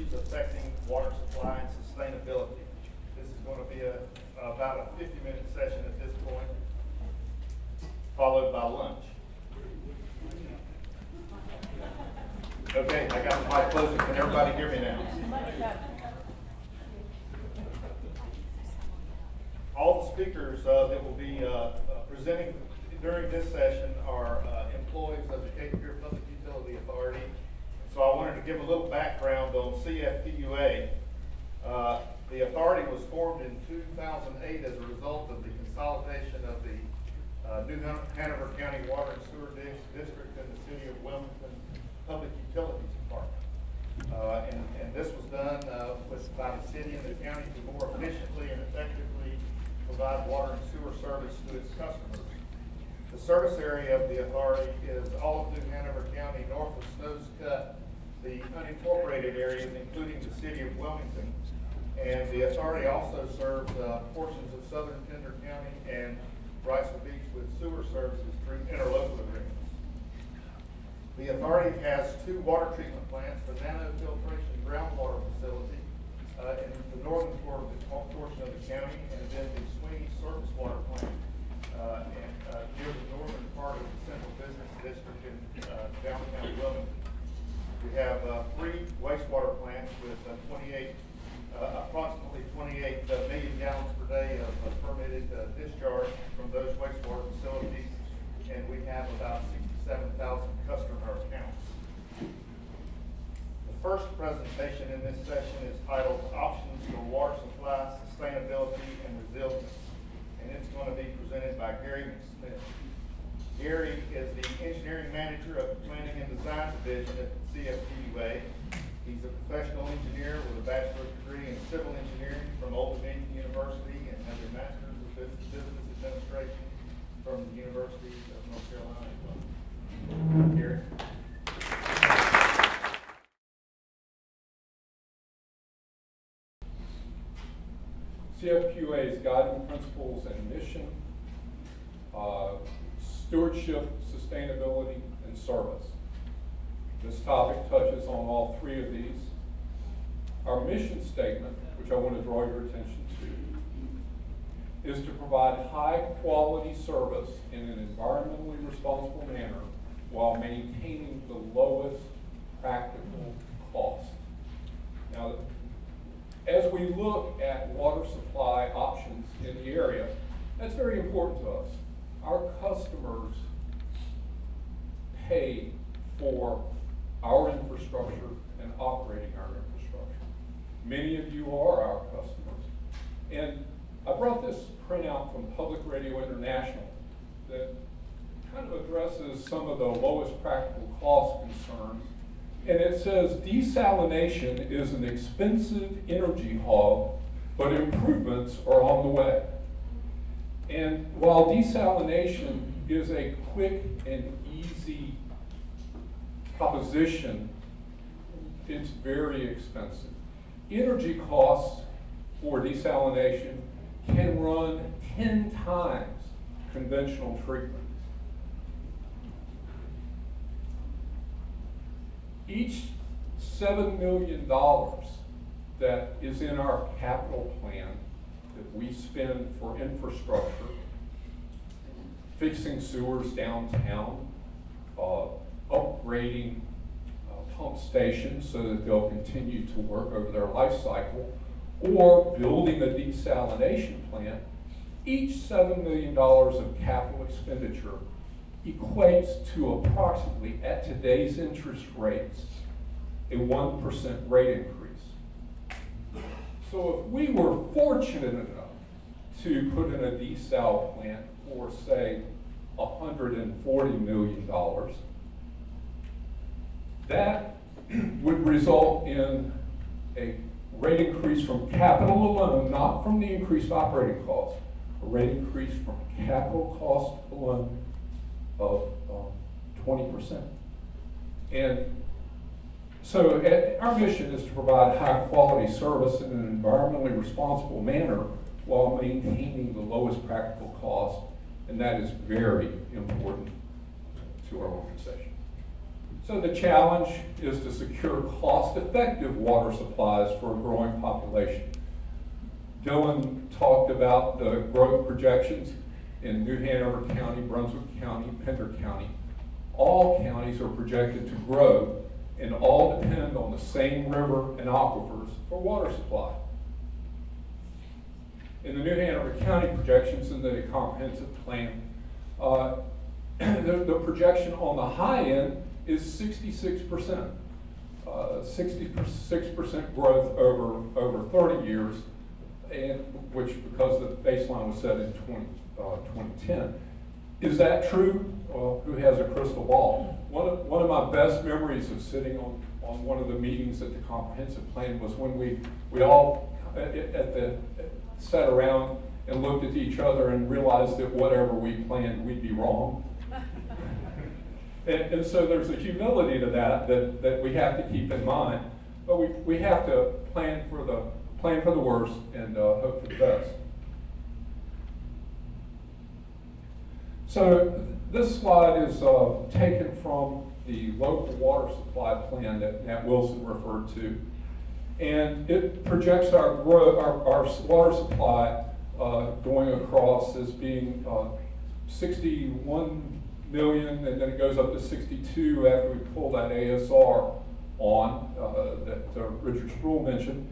issues affecting water supply and sustainability. This is going to be about a 50-minute session at this point, followed by lunch. Okay, I got the mic closing. Can everybody hear me now? All the speakers that will be presenting during this session are employees of the Cfpua Public Utility Authority. So I wanted to give a little background on Cfpua. The authority was formed in 2008 as a result of the consolidation of the New Hanover County Water and Sewer District and the City of Wilmington Public Utilities Department. And this was done by the city and the county to more efficiently and effectively provide water and sewer service to its customers. The service area of the authority is all of New Hanover County north of Snow's Cut, the unincorporated areas including the City of Wilmington, and the authority also serves portions of southern Pender County and Wrightsville Beach with sewer services through interlocal agreements. The authority has 2 water treatment plants, the nanofiltration groundwater facility in the northern portion of the county, and then the Sweeney surface water plant near the northern part of the central business district in downtown Wilmington. We have 3 wastewater plants with approximately 28 million gallons per day of permitted discharge from those wastewater facilities, and we have about 67,000 customer accounts. The first presentation in this session is titled Options for Water Supply, Sustainability, and Resilience, and it's going to be presented by Gary McSmith. Gary is the engineering manager of the Planning and Design Division at Cfpua. He's a professional engineer with a bachelor's degree in civil engineering from Old Dominion University and has a master's of business administration from the University of North Carolina. Gary. Cfpua's guiding principles and mission, stewardship, sustainability, and service. This topic touches on all 3 of these. Our mission statement, which I want to draw your attention to, is to provide high-quality service in an environmentally responsible manner while maintaining the lowest practical cost. Now, as we look at water supply options in the area, that's very important to us. Our customers pay for our infrastructure and operating our infrastructure. Many of you are our customers. And I brought this printout from Public Radio International that kind of addresses some of the lowest practical cost concerns. And it says desalination is an expensive energy hog, but improvements are on the way. And while desalination is a quick and easy proposition, it's very expensive. Energy costs for desalination can run 10 times conventional treatment. Each $7 million that is in our capital plan that we spend for infrastructure, fixing sewers downtown, upgrading pump stations so that they'll continue to work over their life cycle, or building a desalination plant, each $7 million of capital expenditure equates to approximately, at today's interest rates, a 1% rate increase. So if we were fortunate enough to put in a desal plant for, say, $140 million, that would result in a rate increase from capital alone, not from the increased operating cost, a rate increase from capital cost alone of 20%. And so our mission is to provide high quality service in an environmentally responsible manner while maintaining the lowest practical cost, and that is very important to our organization. So the challenge is to secure cost-effective water supplies for a growing population. Dylan talked about the growth projections in New Hanover County, Brunswick County, Pender County. All counties are projected to grow and all depend on the same river and aquifers for water supply. In the New Hanover County projections in the comprehensive plan, the projection on the high end is 66%. 66% growth over 30 years, and which, because the baseline was set in 2010. Is that true? Who has a crystal ball? One of my best memories of sitting on one of the meetings at the comprehensive plan was when we all sat around and looked at each other and realized that whatever we planned, we'd be wrong. And so there's a humility to that we have to keep in mind, but we have to plan for the worst and hope for the best. So this slide is taken from the local water supply plan that Nat Wilson referred to, and it projects our water supply going across as being 61 million, and then it goes up to 62 after we pull that ASR on that Richard Sproul mentioned.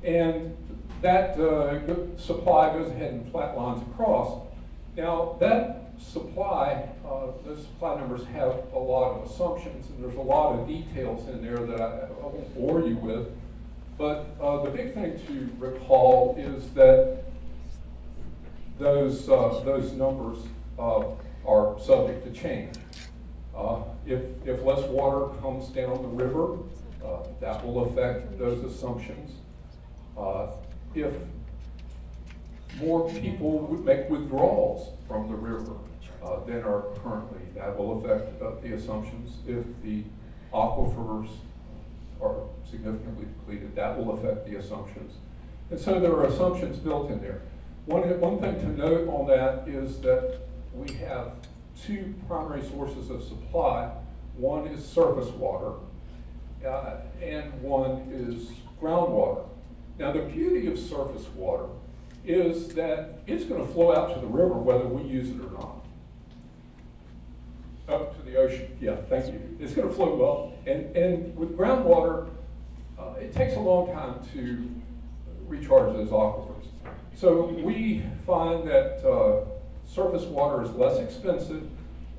And that supply goes ahead and flatlines across. Now that supply, those supply numbers have a lot of assumptions, and there's a lot of details in there that I won't bore you with. But the big thing to recall is that those numbers are subject to change. If less water comes down the river, that will affect those assumptions. If more people would make withdrawals from the river than are currently, that will affect the assumptions. If the aquifers are significantly depleted, that will affect the assumptions. And so there are assumptions built in there. One thing to note on that is that we have two primary sources of supply. One is surface water, and one is groundwater. Now the beauty of surface water is that it's going to flow out to the river whether we use it or not. Up to the ocean, yeah, thank you. It's going to flow well. And with groundwater, it takes a long time to recharge those aquifers. So we find that surface water is less expensive,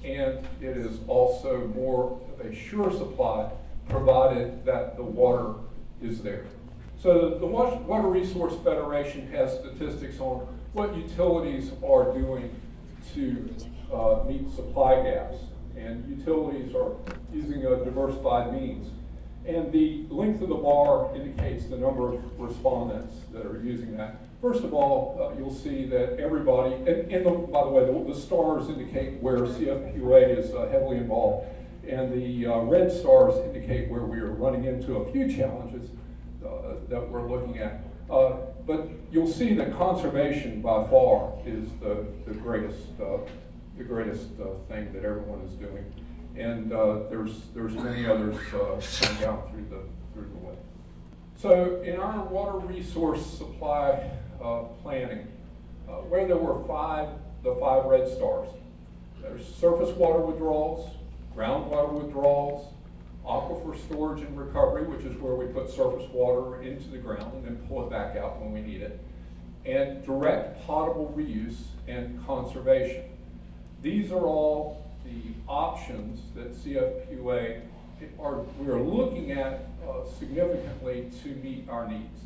and it is also more of a sure supply, provided that the water is there. So the Water Resource Federation has statistics on what utilities are doing to meet supply gaps. And utilities are using a diversified means. And the length of the bar indicates the number of respondents that are using that. First of all, you'll see that everybody, and by the way, the stars indicate where Cfpua is heavily involved, and the red stars indicate where we are running into a few challenges that we're looking at. But you'll see that conservation by far is the greatest thing that everyone is doing, and there's many others coming down through the way. So in our water resource supply planning, where there were the five red stars, there's surface water withdrawals, groundwater withdrawals, aquifer storage and recovery, which is where we put surface water into the ground and then pull it back out when we need it, and direct potable reuse and conservation. These are all the options that Cfpua we are looking at significantly to meet our needs,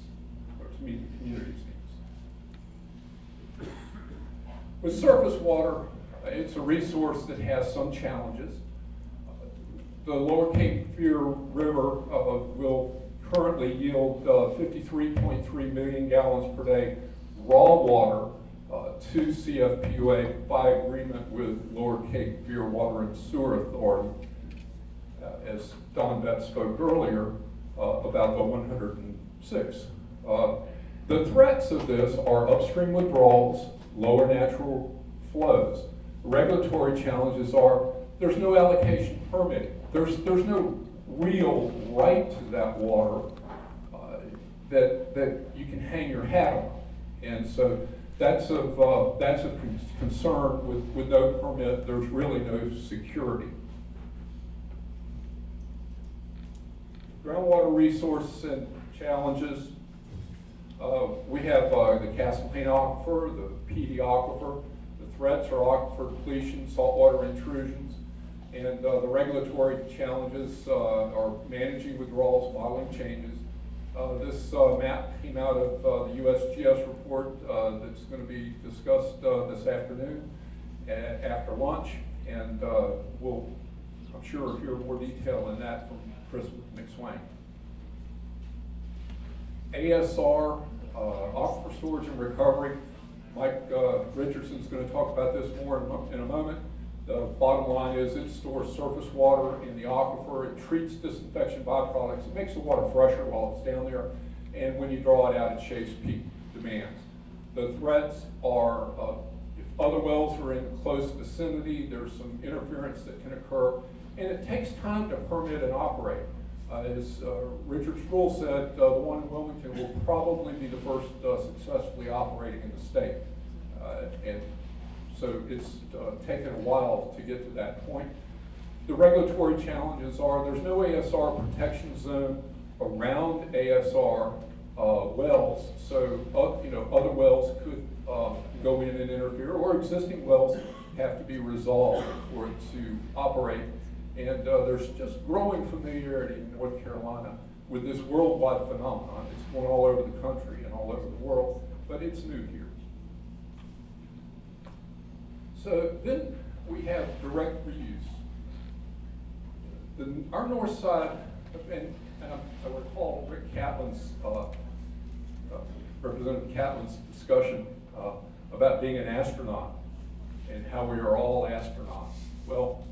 or to meet the community's needs. With surface water, it's a resource that has some challenges. The Lower Cape Fear River will currently yield 53.3 million gallons per day raw water to Cfpua by agreement with Lower Cape Fear Water and Sewer Authority. As Don Betts spoke earlier about the 106. The threats of this are upstream withdrawals, lower natural flows. Regulatory challenges are there's no allocation permitting. There's no real right to that water that you can hang your hat on. And so that's of concern. With no permit, there's really no security. Groundwater resource and challenges. We have the Castlehane Aquifer, the PD Aquifer. The threats are aquifer depletion, saltwater intrusions, and the regulatory challenges are managing withdrawals, modeling changes. This map came out of the USGS report that's going to be discussed this afternoon after lunch, and we'll, I'm sure, hear more detail in that from Chris McSwain. ASR, aquifer storage and recovery. Mike Richardson's going to talk about this more in a moment. The bottom line is it stores surface water in the aquifer. It treats disinfection byproducts. It makes the water fresher while it's down there. And when you draw it out, it shapes peak demands. The threats are if other wells are in close vicinity, there's some interference that can occur. And it takes time to permit and operate. As Richard Sproul said, the one in Wilmington will probably be the first successfully operating in the state. And so it's taken a while to get to that point. The regulatory challenges are there's no ASR protection zone around ASR wells, so other wells could go in and interfere, or existing wells have to be resolved for it to operate. And there's just growing familiarity in North Carolina with this worldwide phenomenon. It's going all over the country and all over the world, but it's new here. So then we have direct reuse. Our north side, and I recall Rick Catlin's, Representative Catlin's discussion about being an astronaut and how we are all astronauts. Well,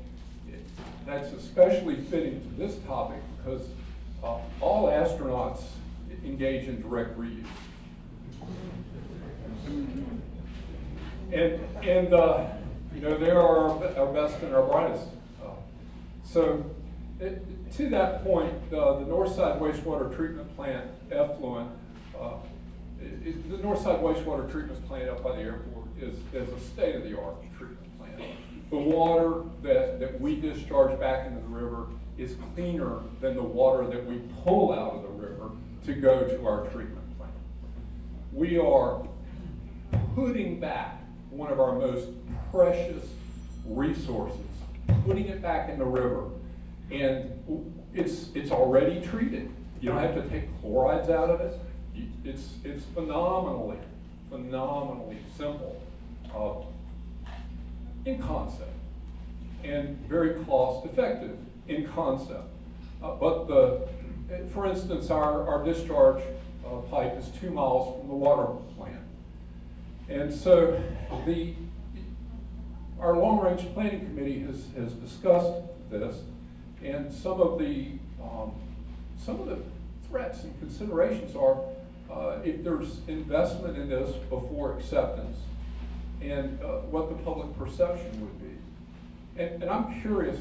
that's especially fitting to this topic because all astronauts engage in direct reuse. And they are our best and our brightest. To that point, the Northside Wastewater Treatment Plant effluent, the Northside Wastewater Treatment Plant up by the airport is a state-of-the-art treatment plant. The water that we discharge back into the river is cleaner than the water that we pull out of the river to go to our treatment plant. We are putting back one of our most precious resources, putting it back in the river, and it's already treated. You don't have to take chlorides out of it. It's phenomenally simple in concept and very cost effective in concept. For instance, our discharge pipe is 2 miles from the water plant. And so our long-range planning committee has discussed this, and some of the threats and considerations are if there's investment in this before acceptance, and what the public perception would be. And I'm curious,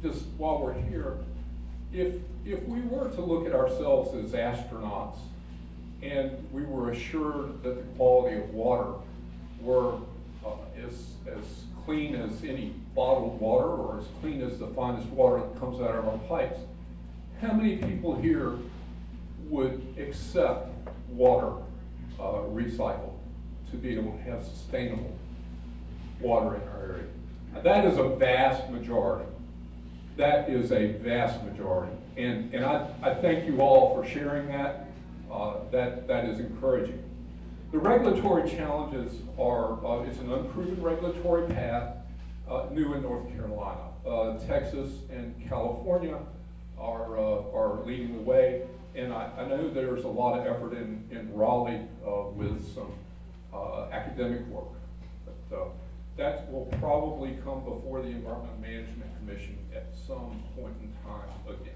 just while we're here, if we were to look at ourselves as astronauts and we were assured that the quality of water were as clean as any bottled water or as clean as the finest water that comes out of our pipes, how many people here would accept water recycled to be able to have sustainable water in our area? That is a vast majority. That is a vast majority. And I thank you all for sharing that. That is encouraging. The regulatory challenges are, it's an unproven regulatory path, new in North Carolina. Texas and California are leading the way. And I know there's a lot of effort in Raleigh with some academic work. But that will probably come before the Environmental Management Commission at some point in time again.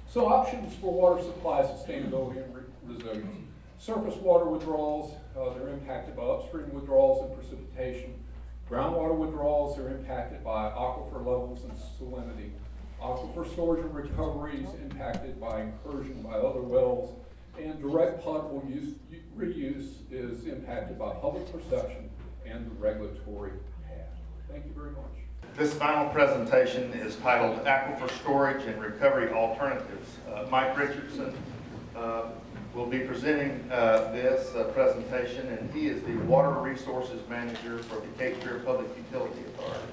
So options for water supply sustainability and resilience. Surface water withdrawals, they're impacted by upstream withdrawals and precipitation. Groundwater withdrawals are impacted by aquifer levels and salinity. Aquifer storage and recovery is impacted by incursion by other wells, and direct potable reuse is impacted by public perception and the regulatory path. Thank you very much. This final presentation is titled Aquifer Storage and Recovery Alternatives. Mike Richardson will be presenting this presentation, and he is the Water Resources Manager for the Cape Fear Public Utility Authority.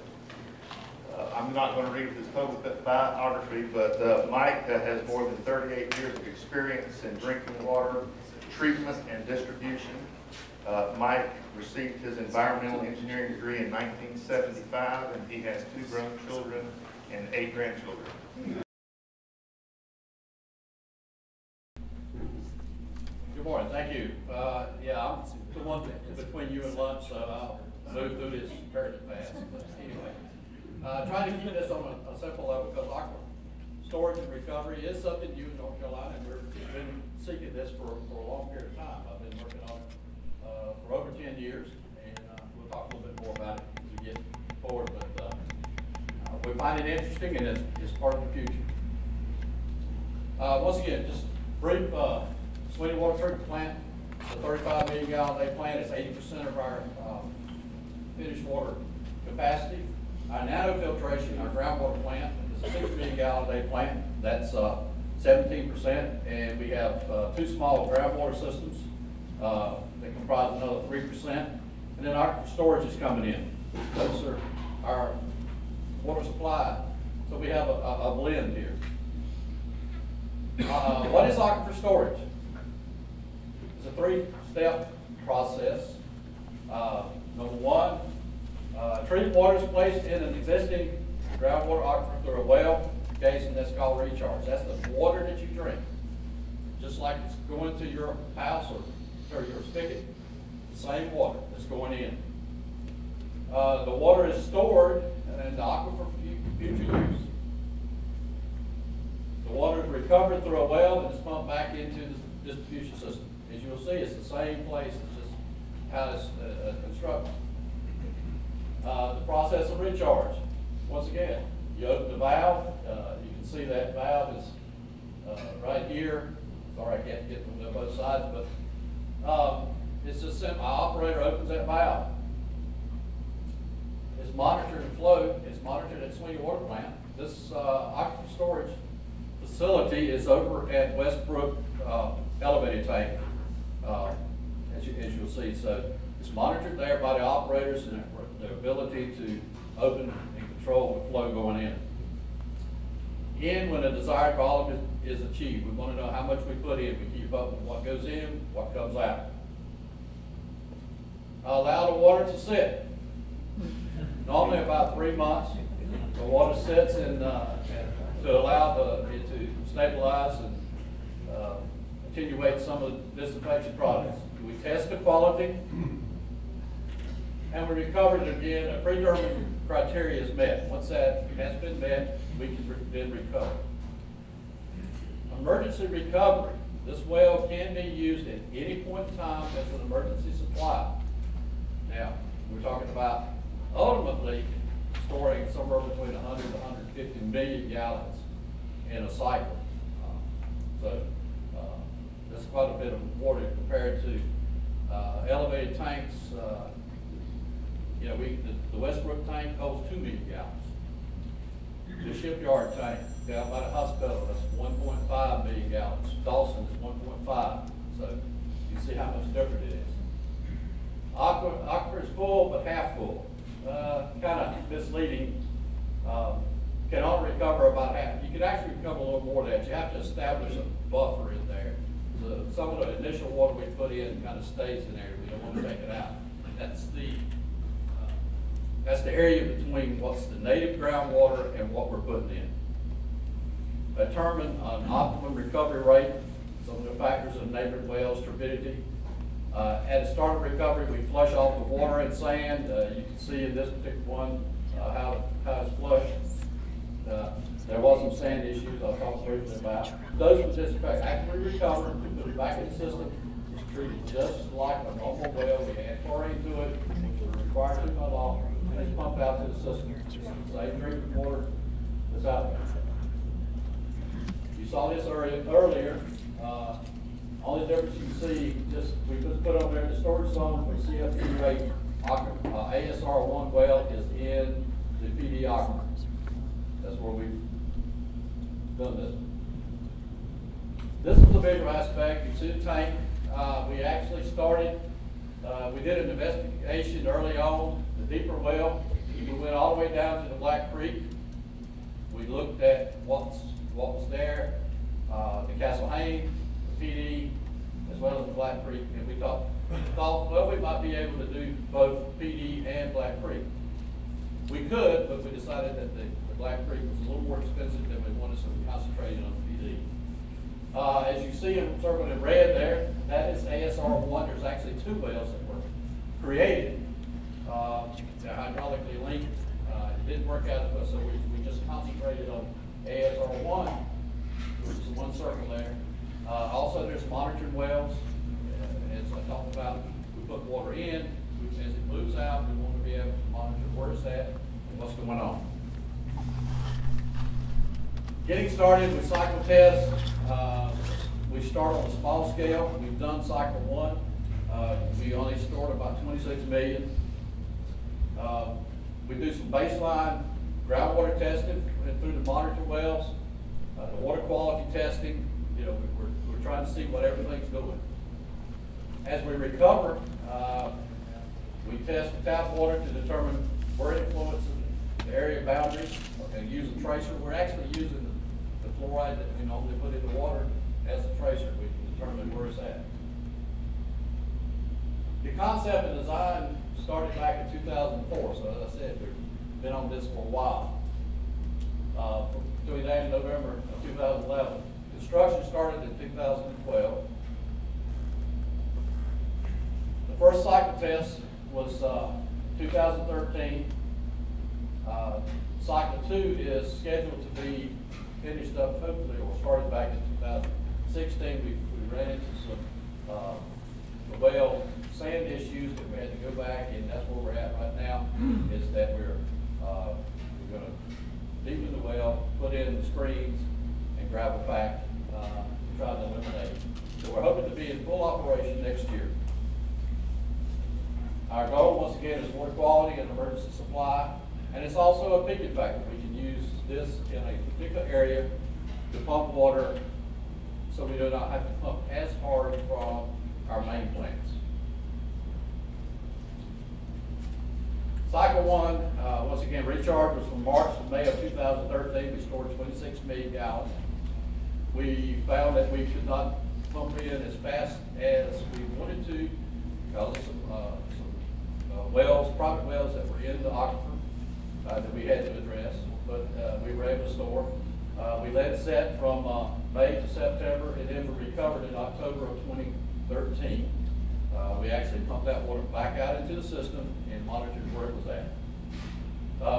I'm not going to read his public biography, but Mike has more than 38 years of experience in drinking water, treatment, and distribution. Mike received his environmental engineering degree in 1975, and he has 2 grown children and 8 grandchildren. Good morning, thank you. Yeah, I'm the one between you and lunch, so I'll move through this fairly fast. But anyway, trying to keep this on a simple level, because aquifer storage and recovery is something new in North Carolina, and we've been seeking this for a long period of time. I've been working on it for over 10 years, and we'll talk a little bit more about it as we get forward, but we find it interesting, and it's part of the future. Once again, just brief, Sweeny Water Treatment Plant, the 35 million gallon a day plant is 80% of our finished water capacity. Our nanofiltration, our groundwater plant, is a 6 million gallon a day plant. That's 17%, and we have 2 small groundwater systems that comprise another 3%, and then our storage is coming in. Those are our water supply. So we have a blend here. What is aquifer storage? It's a 3-step process. Number 1, treated water is placed in an existing groundwater aquifer through a well case, and that's called recharge. That's the water that you drink. Just like it's going to your house or your spigot, the same water that's going in. The water is stored in the aquifer for future use. The water is recovered through a well and is pumped back into the distribution system. As you'll see, it's the same place, it's just how it's constructed. The process of recharge. Once again, you open the valve. You can see that valve is right here. Sorry, I can't get them to both sides, but it's just simple. Our operator opens that valve. It's monitored and flowed. It's monitored at Sweeny Water Plant. This aquifer storage facility is over at Westbrook elevated tank, as you'll see. So it's monitored there by the operators and their ability to open and control the flow going in. And when the desired volume is achieved, we want to know how much we put in. We keep up with what goes in, what comes out. Allow the water to sit. Normally about 3 months, the water sits in to allow it to stabilize and attenuate some of the disinfection products. We test the quality, and we recover it again. A predetermined criteria is met. Once that has been met, we can then recover. Emergency recovery. This well can be used at any point in time as an emergency supply. Now, we're talking about ultimately storing somewhere between 100 to 150 million gallons in a cycle. That's quite a bit of water compared to elevated tanks. The Westbrook tank holds 2 million gallons. The shipyard tank down by the hospital, that's 1.5 million gallons. Dawson is 1.5. So you see how much different it is. Aquifer is full, but half full. Kind of misleading. Can only recover about half. You can actually recover a little more than that. You have to establish a buffer in there. So some of the initial water we put in kind of stays in there. We don't want to take it out. That's the area between what's the native groundwater and what we're putting in. Determine an optimum recovery rate. Some of the factors of neighboring wells, turbidity. At the start of recovery, we flush off the water and sand. You can see in this particular one how it's flushed. There was some sand issues I'll talk briefly about. Those were disinfected. After we recover, we put it back in the system. It's treated just like a normal well. We add chlorine to it, which is required by law, and they pump out to the system. It's the same drinking water that's out there. You saw this earlier. Only difference you can see, we just put on there the storage zone for Cfpua ASR1 well is in the PD aquifer. That's where we've done this. This is the bigger aspect. You see the tank. We actually started, we did an investigation early on, the deeper well. We went all the way down to the Black Creek. We looked at what was there, the Castle Hayne, the PD, as well as the Black Creek, and we thought, well, we might be able to do both PD and Black Creek. We could, but we decided that the Black Creek was a little more expensive than we wanted, so we concentrated on the PD. As you see them circled in red there, that is ASR1. There's actually 2 wells that were created. They're hydraulically linked. It didn't work out as well, so we just concentrated on ASR1, which is the one circle there. Also, there's monitoring wells. As I talked about, we put water in. As it moves out, we want to be able to monitor where it's at and what's going on. Getting started with cycle tests, we start on a small scale. We've done cycle 1. We only stored about 26 million. We do some baseline groundwater testing through the monitor wells, the water quality testing. You know, we're trying to see what everything's doing. As we recover, we test the tap water to determine where it influences the area boundaries, and use a tracer. We're actually using the fluoride that we normally put in the water as a tracer. We can determine where it's at. The concept and design started back in 2004, so as I said, we've been on this for a while. Between that and November of 2011. Construction started in 2012. The first cycle test was 2013. Cycle 2 is scheduled to be finished up hopefully, or started back in 2016. We ran into some well sand issues that we had to go back, and that's where we're at right now, is that we're going to deepen the well, put in the screens, and gravel back to try to eliminate. So we're hoping to be in full operation next year. Our goal, once again, is water quality and emergency supply, and it's also a peaking factor. We can use this in a particular area to pump water so we do not have to pump as hard from our main plants. Cycle 1, once again, recharge was from March to May of 2013. We stored 26 million gallons. We found that we could not pump in as fast as we wanted to because of some wells, private wells that were in the aquifer that we had to address, but we were able to store. We let it set from May to September, and then we recovered in October of 2013. We actually pumped that water back out into the system and monitored where it was at.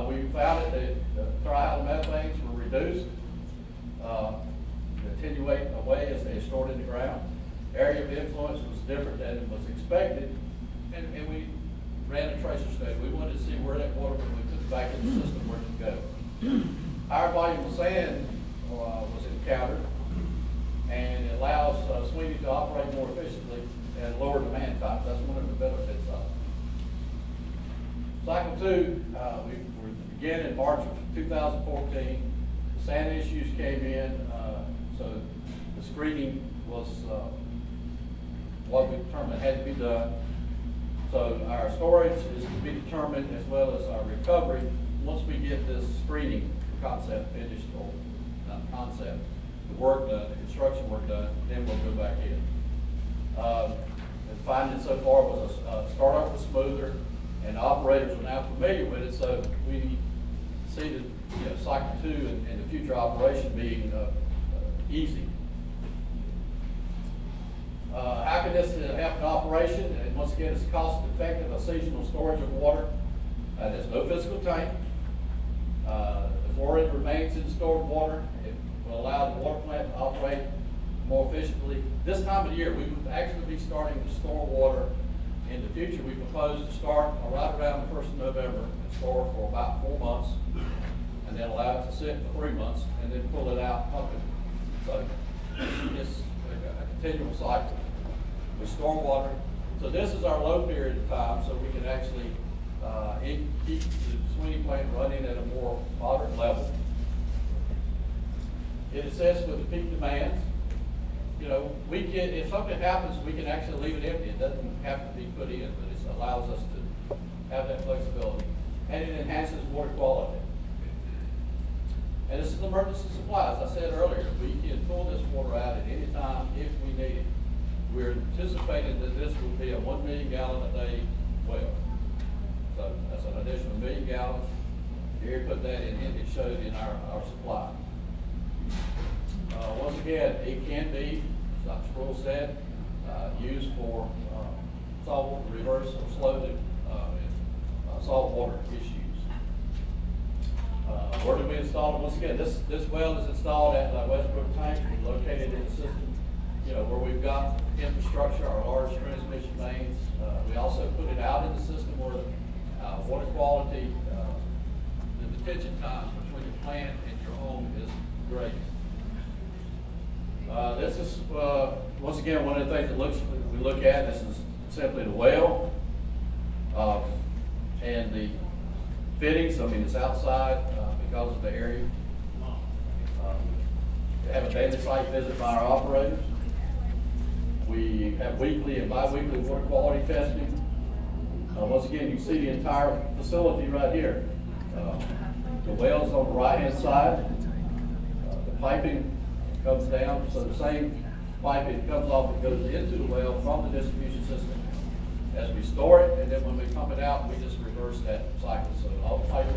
We found that the trihalomethanes were reduced, attenuate away as they are stored in the ground. Area of influence was different than was expected, and we ran a tracer study. We wanted to see where that water, when we put it back in the system, where it could go. Higher volume of sand was encountered, and it allows Sweeney to operate more efficiently at lower demand times. That's one of the benefits of it. Cycle 2, we began in March of 2014. Sand issues came in, so the screening was what we determined had to be done. So our storage is to be determined, as well as our recovery, once we get this screening concept finished, or not concept, the work done, the construction work done, then we'll go back in. The finding so far was a startup was smoother, and operators are now familiar with it, so we see the cycle 2 and the future operation being easy. How can this help in operation? And once again, it's cost effective, a seasonal storage of water. There's no physical tank. The fluoride remains in stored water. It will allow the water plant to operate more efficiently. This time of the year, we would actually be starting to store water In the future, we propose to start right around the 1st of November and store for about 4 months, and then allow it to sit for 3 months, and then pull it out, pump it. So it's a continual cycle. We store water. So this is our low period of time, so we can actually keep the swing plant running at a more moderate level. It assists with the peak demands. You know, we can, if something happens, we can actually leave it empty. It doesn't have to be put in, but it allows us to have that flexibility. And it enhances water quality. And this is emergency supply. As I said earlier, we can pull this water out at any time if we need it. We're anticipating that this will be a 1 million gallon a day well. So that's an additional 1 million gallons. Here, put that in, it showed in our supply. Once again, it can be, as Dr. Sproul said, used for salt water reverse or slow salt water issues. Where do we install it? Once again, this well is installed at the Westbrook tank, located in the system, you know, where we've got infrastructure, our large transmission mains. We also put it out in the system where water quality, the detention time between the plant and your home is great. This is, once again, one of the things that we look at. This is simply the well and the fittings. I mean, it's outside because of the area. We have a daily site visit by our operators. We have weekly and bi-weekly water quality testing. Once again, you can see the entire facility right here. The well's on the right-hand side. The piping comes down, so the same pipe it comes off, it goes into the well from the distribution system as we store it, and then when we pump it out, we just reverse that cycle. So all the piping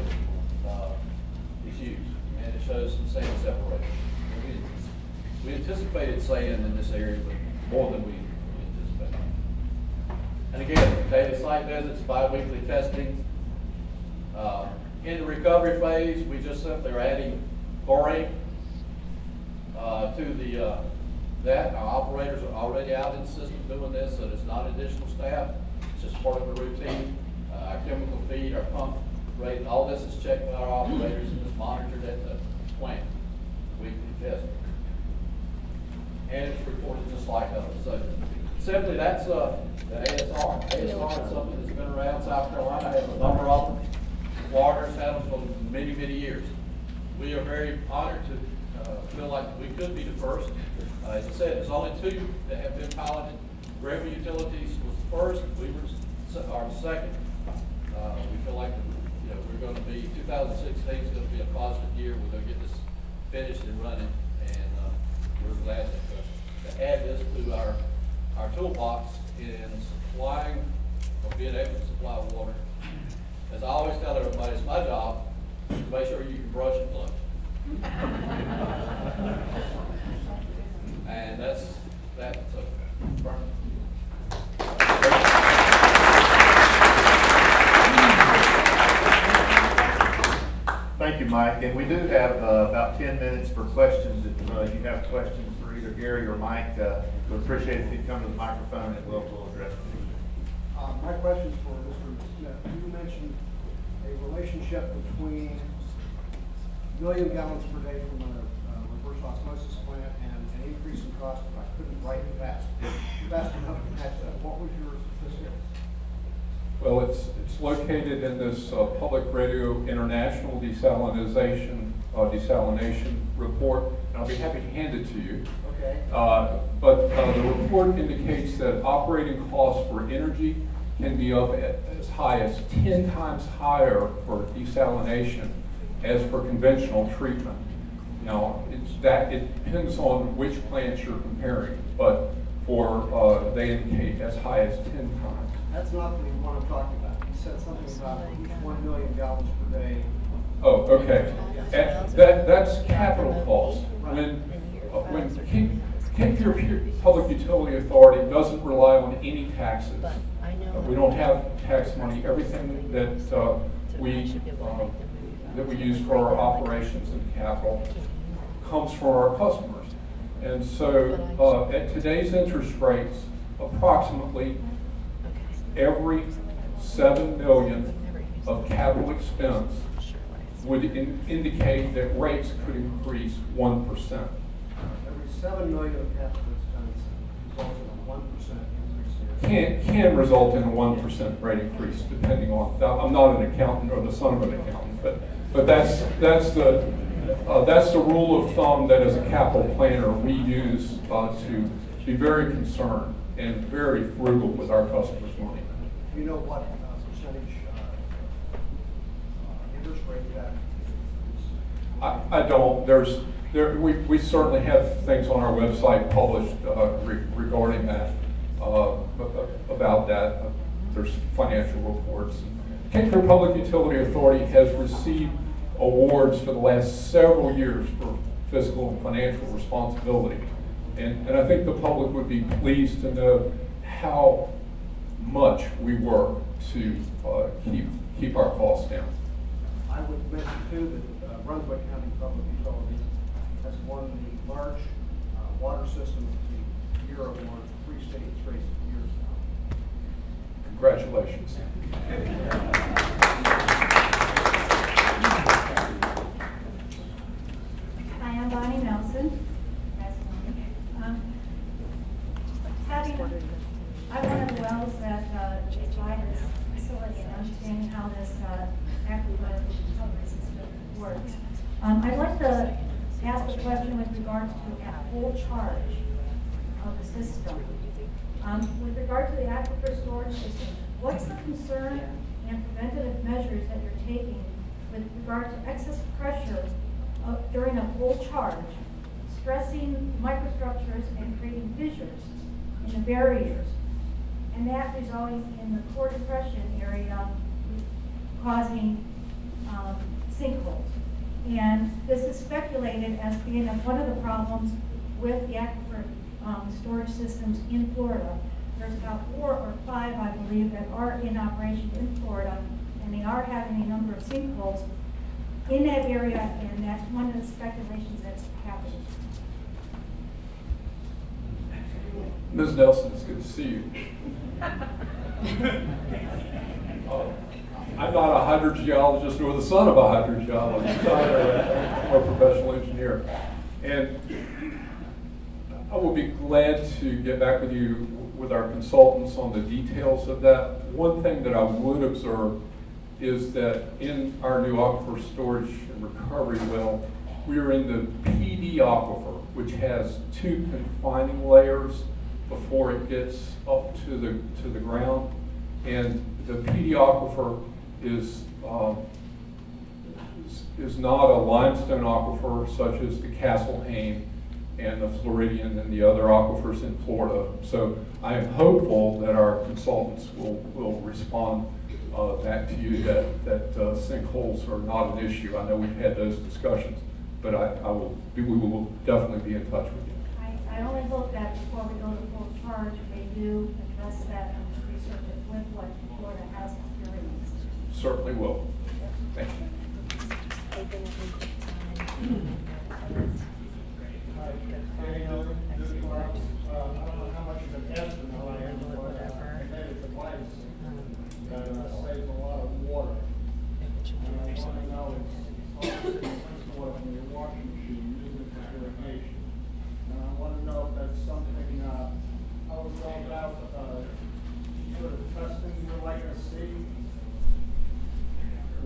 is used, and it shows some sand separation. We anticipated sand in this area, but more than we anticipated. And again, daily site visits, bi-weekly testing. In the recovery phase, we just simply are adding chlorine to that. Our operators are already out in the system doing this, so there's not additional staff. It's just part of the routine. Our chemical feed, our pump rate, all this is checked by our operators and is monitored at the plant, weekly testing. And it's reported just like others. So simply, that's the ASR. ASR is something that's been around. South Carolina has a number of them. Florida's had them for many, many years. We are very honored to feel like we could be the first. As I said, there's only 2 that have been piloted. River Utilities was the first. We were the second. We feel like we're going to be 2016 is going to be a positive year. We're going to get this finished and running, and we're glad to add this to our toolbox in supplying or being able to supply water. As I always tell everybody, it's my job to make sure you can brush and flush. And that's so. Thank you, Mike. And we do have about 10 minutes for questions. If you have questions for either Gary or Mike, we'd appreciate it if you'd come to the microphone and we'll address them. My question is for Mr. Smith. You mentioned a relationship between 1 million gallons per day from a reverse osmosis plant and an increase in cost, but I couldn't write it fast enough to catch that. What was your statistic? Well, it's located in this Public Radio International desalination report, and I'll be happy to hand it to you. Okay. But the report indicates that operating costs for energy can be up as high as 10 times higher for desalination as for conventional treatment. Now, it depends on which plants you're comparing, but they indicate as high as 10 times. That's not the one I'm talking about. You said something about at least 1 million gallons per day. Oh, okay. That's capital cost. When Cfpua Public Utility Authority doesn't rely on any taxes. We don't have tax money. Everything that we use for our operations and capital comes from our customers. And so at today's interest rates, approximately every $7 million of capital expense would indicate that rates could increase 1%. Every $7 million of capital expense results in a 1% increase. Can result in a 1% rate increase, depending on. I'm not an accountant or the son of an accountant, but that's the rule of thumb that as a capital planner we use to be very concerned and very frugal with our customers' money. Do you know what percentage interest rate that is? I don't. We certainly have things on our website published regarding that, about that. There's financial reports. Cape Fear Public Utility Authority has received awards for the last several years for fiscal and financial responsibility. And I think the public would be pleased to know how much we work to keep our costs down. I would mention too that Brunswick County Public Utilities has won the large water system of the year award 3 states straight years now. Congratulations. Hi, I'm Bonnie Nelson. I'm one of the wells that is by this facility and understanding how this aqueduct recovery system works. I'd like to ask a question with regards to at full charge of the system. With regard to the aquifer storage system, what's the concern and preventative measures that you're taking with regard to excess pressure during a full charge, stressing microstructures and creating fissures in the barriers, and that resulting in the core depression area causing sinkholes? And this is speculated as being one of the problems with the aquifer storage systems in Florida. There's about 4 or 5, I believe, that are in operation in Florida, and they are having a number of sinkholes in that area, and that's one of the speculations that's happening. Ms. Nelson, it's good to see you. I'm not a hydrogeologist nor the son of a hydrogeologist. I'm a professional engineer. And I will be glad to get back with you with our consultants on the details of that. One thing that I would observe is that in our new aquifer storage and recovery well, we are in the PD aquifer, which has 2 confining layers before it gets up to the ground. And the PD aquifer is not a limestone aquifer such as the Castlehane and the Floridian and the other aquifers in Florida. So I am hopeful that our consultants will respond back to you that sinkholes are not an issue. I know we've had those discussions, but we will definitely be in touch with you. I only hope that before we go to full charge, they do address that and research it with what Florida has experienced. Certainly will. Thank you. I don't know how much of an estimate I am, but I made a device that saves a lot of water. And I want to know it's water from your washing machine using it for irrigation. And I want to know if that's something I was all about sort of testing you'd like to see,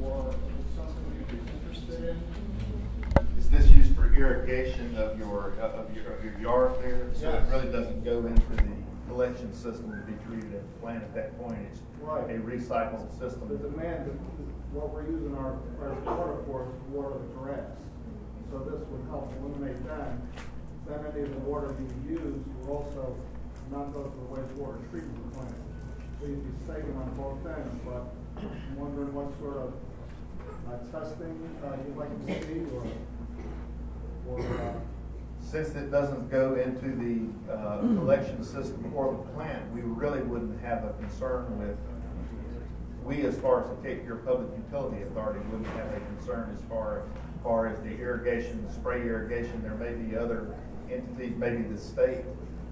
or if it's something you'd be interested in. Is this used for irrigation of your yard there? So Yes. it really doesn't go into the collection system to be treated at the plant at that point. It's Right. a recycled system. The demand, what we're using our water for is to water the grass. So this would help eliminate that. Then any of the water you use will also not go to the wastewater treatment plant. So you'd be saving on both ends, but I'm wondering what sort of testing you'd like to see, or Since it doesn't go into the collection system or the plant, we really wouldn't have a concern with, we as far as the Cape Fear Public Utility Authority wouldn't have a concern as far as the irrigation, the spray irrigation. There may be other entities, maybe the state,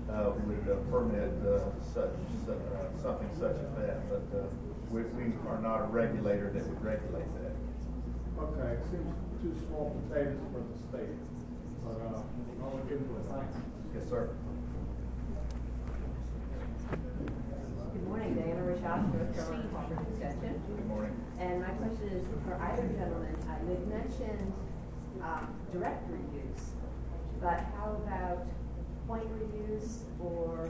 would permit something such as that. But we are not a regulator that would regulate that. Okay, it seems too small potatoes for the state, but, I'll look into it, thanks. Yes, sir. Good morning, Diana Rashad, North Carolina Cooperative Extension. Good morning. And my question is for either gentleman. You've mentioned direct reuse, but how about point reuse or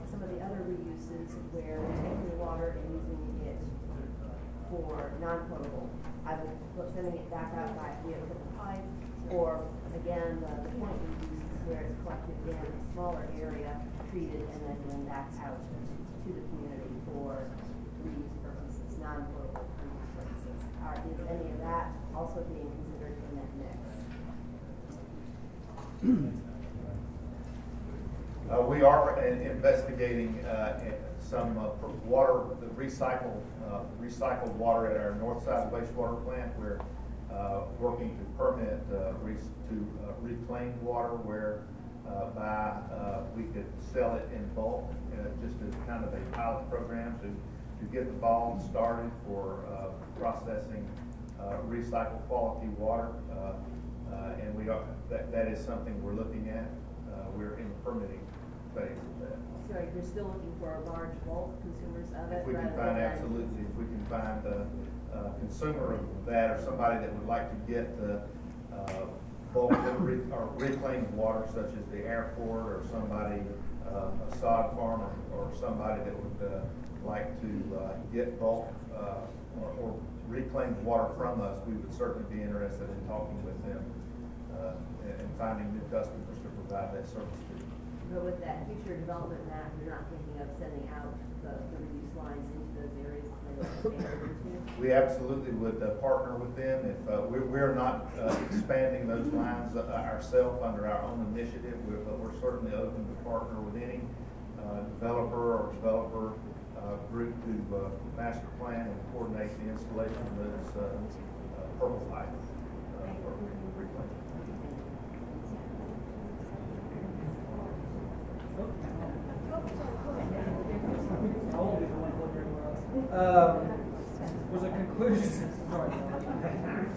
some of the other reuses where we're taking the water and using it for non-potable, either sending it back out via the pipe, or again, the point reuse is where it's collected in a smaller area, treated, and then going back out to the community for reuse purposes, non-potable reuse purposes. Is any of that also being considered in that mix? We are investigating some water, the recycled water at our north side wastewater plant. We're working to permit reclaim water where we could sell it in bulk, just as kind of a pilot program to get the ball started for processing recycled quality water. And that is something we're looking at. We're in the permitting phase of that. So you're still looking for large bulk consumers of it? If we can find, absolutely, if we can find a consumer of that, or somebody that would like to get the bulk or reclaimed water, such as the airport, or somebody, a sod farmer, or somebody that would like to get bulk or reclaimed water from us, we would certainly be interested in talking with them and finding new customers to provide that service to. But with that future development map, you're not thinking of sending out the reuse lines into those areas that they We absolutely would partner with them. If we're not expanding those lines ourselves under our own initiative, but we're certainly open to partner with any developer or developer group to master plan and coordinate the installation of those purple pipes for reclaiming.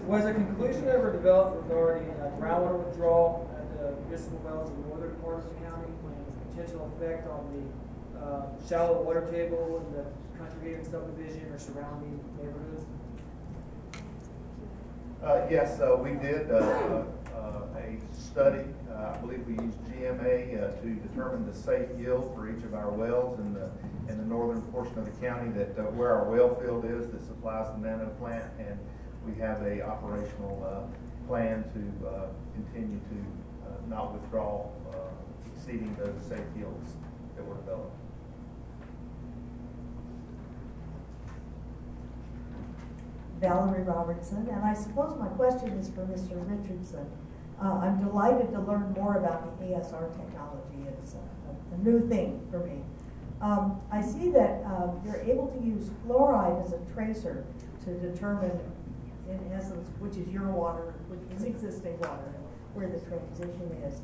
Was a conclusion ever developed regarding groundwater withdrawal at the municipal wells in the northern part of the county and the potential effect on the shallow water table in the country subdivision or surrounding neighborhoods? Yes, we did a study. I believe we used GMA to determine the safe yield for each of our wells in the northern portion of the county where our well field is that supplies the nano plant, and we have a operational plan to continue to not withdraw exceeding those safe yields that were developed. Valerie Robertson, and I suppose my question is for Mr. Richardson. I'm delighted to learn more about the ASR technology. It's a new thing for me. I see that you're able to use fluoride as a tracer to determine, in essence, which is your water, which is existing water, where the transition is.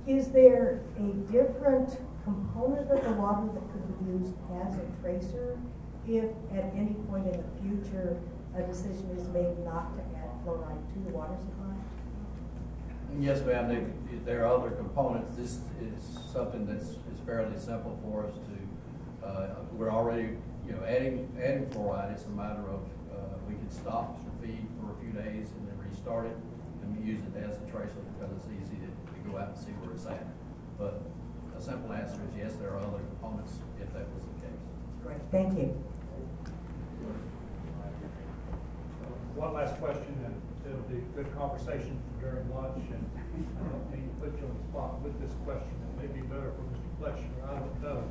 Is there a different component of the water that could be used as a tracer if at any point in the future a decision is made not to add fluoride to the water supply? Yes, ma'am. There are other components. This is something that's fairly simple for us to. We're already, adding fluoride. It's a matter of we can stop the feed for a few days and then restart it and use it as a tracer because it's easy to go out and see where it's at. But a simple answer is yes. There are other components if that was the case. Great. Thank you. One last question, and it'll be good conversation during lunch, and I don't mean to put you on the spot with this question. It may be better for Mr. Fletcher, I don't know.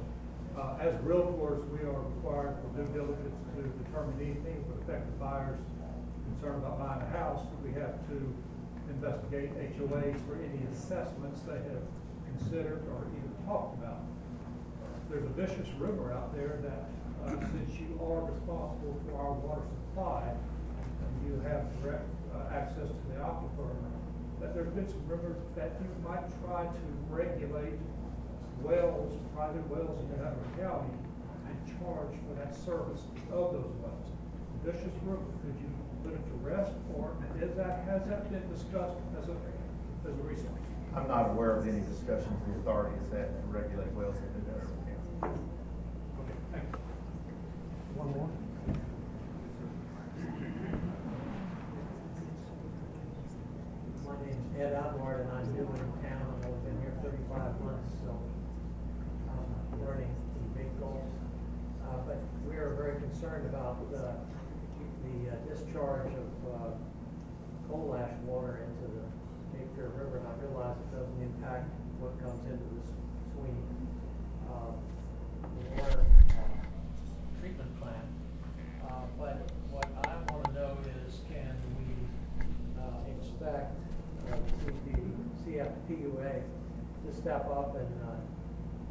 As realtors, we are required for due diligence to determine anything that would affect the buyers concerned about buying a house. We have to investigate HOAs for any assessments they have considered or even talked about. There's a vicious rumor out there that since you are responsible for our water supply, you have direct access to the aquifer, that there's been some rumors that you might try to regulate wells, private wells in Hanover County, and charge for that service of those wells. Vicious River, could you put it to rest, or has that been discussed as of recently? I'm not aware of any discussions the authority has had to regulate wells in Hanover County. Okay, thank you. One more? My name's Ed Alward, and I'm new in town. I've been here 35 months, so I'm learning the big goals. But we are very concerned about the discharge of coal ash water into the Cfpua River, and I realize it doesn't impact what comes into this Sweeney water treatment plant. But what I want to know is, can we expect Cfpua to step up and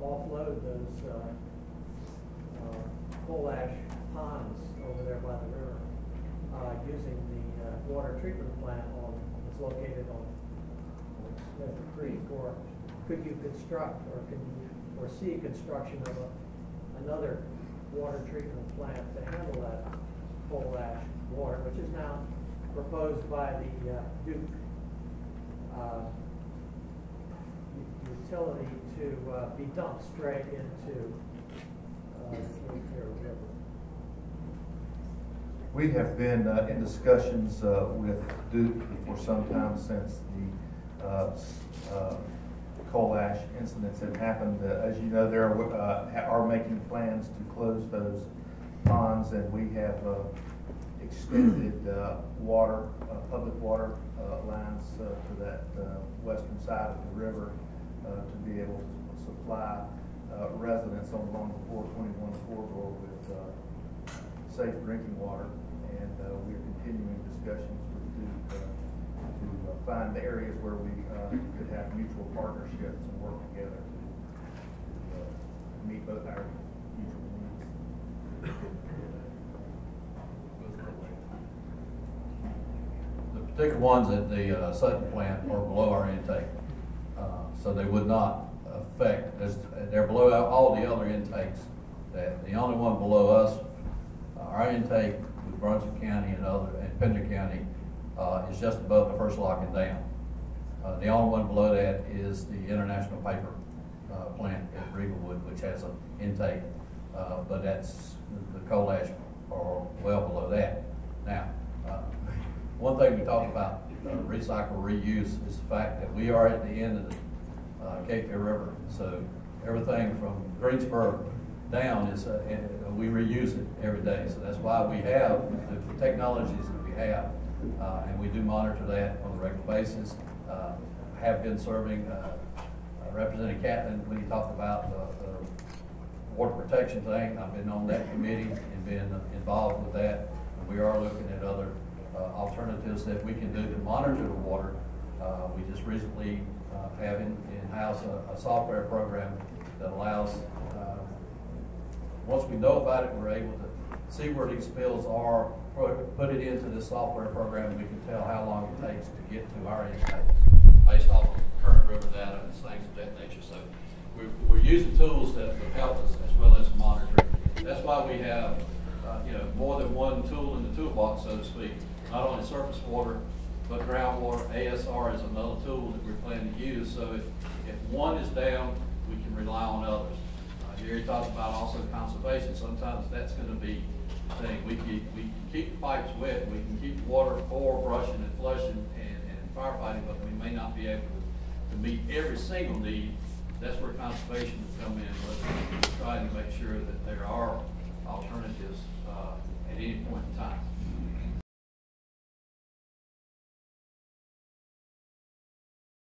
offload those coal ash ponds over there by the river using the water treatment plant that's located on Smith Creek? Or could you construct, or can you foresee construction of another water treatment plant to handle that coal ash water, which is now proposed by the Duke utility to be dumped straight into the Cfpua River? We have been in discussions with Duke for some time since the coal ash incidents have happened. As you know, they are making plans to close those ponds, and we have extended public water lines to that western side of the river to be able to supply residents along the 421 corridor with safe drinking water. And we are continuing discussions with Duke to find the areas where we could have mutual partnerships and work together to meet both our mutual needs. The particular ones at the Sutton plant are below our intake, so they would not affect. They're below all the other intakes. The only one below us, our intake with Brunswick County and Pender County is just above the first locking dam. The only one below that is the International Paper plant at Regalwood, which has an intake, but that's the coal ash are well below that. Now, one thing we talked about recycle reuse is the fact that we are at the end of the Cfpua River, so everything from Greensburg down is we reuse it every day. So that's why we have the technologies that we have, and we do monitor that on a regular basis. Have been serving Representative Catlin when he talked about the water protection thing. I've been on that committee and been involved with that. And we are looking at other alternatives that we can do to monitor the water. We just recently have in-house a software program that allows, once we know about it, we're able to see where these spills are, put it into this software program, and we can tell how long it takes to get to our intakes based off of current river data and things of that nature. So we're using tools that will help us as well as monitoring. That's why we have more than one tool in the toolbox, so to speak. Not only surface water, but groundwater. ASR is another tool that we're planning to use. So if one is down, we can rely on others. Jerry talked about also conservation. Sometimes that's going to be the thing. We can keep the pipes wet. We can keep the water for brushing and flushing and firefighting, but we may not be able to meet every single need. That's where conservation would come in. But we're trying to make sure that there are alternatives at any point in time.